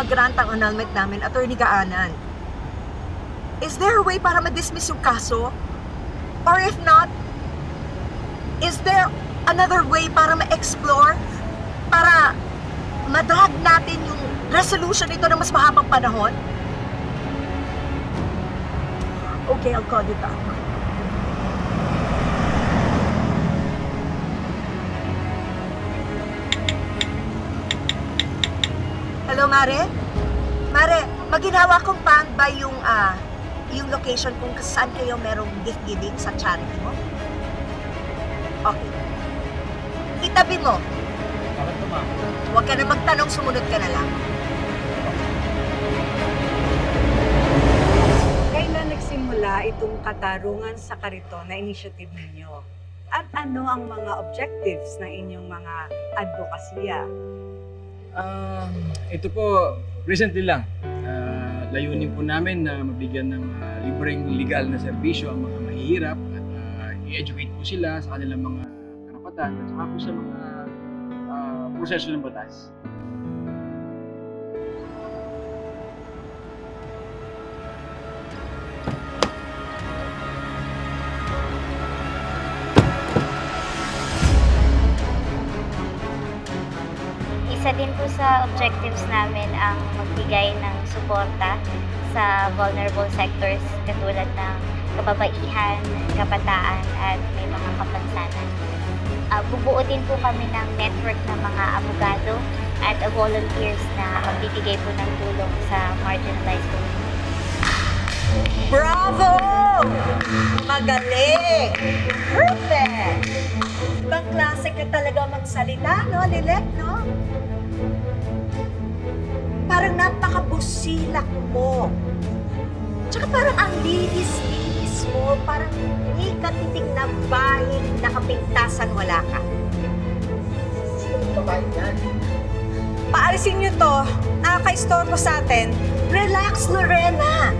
mag-grant ang annulment namin, Attorney Gaanan. Is there a way para ma-dismiss yung kaso? Or if not, is there another way para ma-explore? Para madrag natin yung resolution nito ng mas mahabang panahon? Okay, I'll call you back. Hello, Mare? Mare, maginawa kong pa yung location kung saan kayo merong gift giving sa charity mo? Okay. Itabi mo. Bakit po, ma'am? Huwag ka na magtanong, sumunod ka na lang. Kailan nagsimula itong katarungan sa kariton na initiative ninyo? At ano ang mga objectives ng inyong mga advokasya? Ito po, recently lang. Layunin po namin na mabigyan ng libreng legal na serbisyo ang mga mahihirap at i-educate po sila sa kanilang mga karapatan at saka po sa mga proseso ng batas. Isa din po sa objectives namin ang magbigay ng suporta sa vulnerable sectors katulad ng kababaihan, kabataan at may mga kapansanan. Bubuo din po kami ng network ng mga abogado at volunteers na magbibigay po ng tulong sa marginalized communities. Bravo! Magaling! Perfect! Ibang klase ka talaga magsalita, no, Lilet, no? Parang napakabusilak mo. Tsaka parang ang linis-linis mo, parang hindi ka titig na bahig na kapintasan wala ka. Sino ba yan? Paalisin nyo to. Nakaka-istorbo sa atin. Relax, Lorena!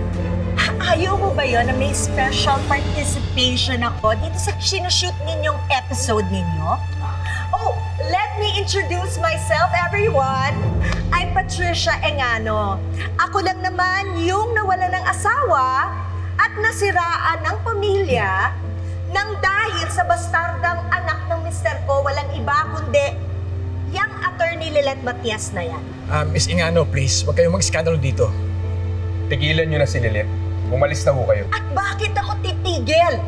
Ayaw mo ba yun na may special participation ako dito sa sinushoot ninyong episode ninyo? Oh, let me introduce myself, everyone. I'm Patricia Engano. Ako lang naman yung nawala ng asawa at nasiraan ng pamilya nang dahil sa bastardang anak ng mister ko, walang iba kundi yang Attorney Lilet Matias na yan. Miss Engano, please, huwag kayong mag-skandalo dito. Tigilan nyo na si Lilet. Umalis na ho kayo. At bakit ako titigil?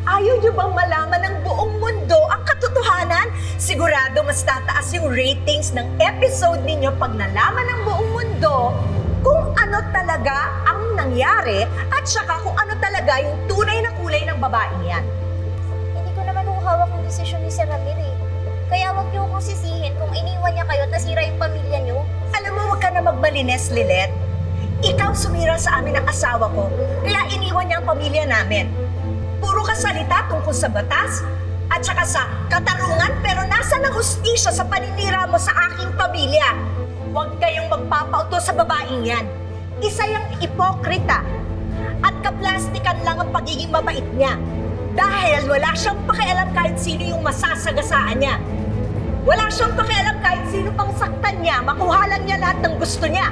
Ayaw niyo bang malaman ng buong mundo ang katotohanan? Sigurado mas tataas yung ratings ng episode ninyo pag nalaman ng buong mundo kung ano talaga ang nangyari at saka kung ano talaga yung tunay na kulay ng babaeng yan. Hindi ko naman hawak yung desisyon ni Sir Ramir eh. Kaya wag niyo akong sisihin kung iniwan niya kayo at nasira yung pamilya niyo. Alam mo, wag ka na magmalines, Lilet. Ikaw sumira sa amin ang asawa ko, kaya iniwan niya ang pamilya namin. Puro ka salita tungkol sa batas at saka sa katarungan, pero nasa ng hustisya sa paninira mo sa aking pamilya. Huwag kayong magpapauto sa babaeng yan. Isa yung ipokrita at kaplastikan lang ang pagiging mabait niya. Dahil wala siyang pakialam kahit sino yung masasagasaan niya. Wala siyang pakialam kahit sino pang saktan niya, makuha lang niya lahat ng gusto niya.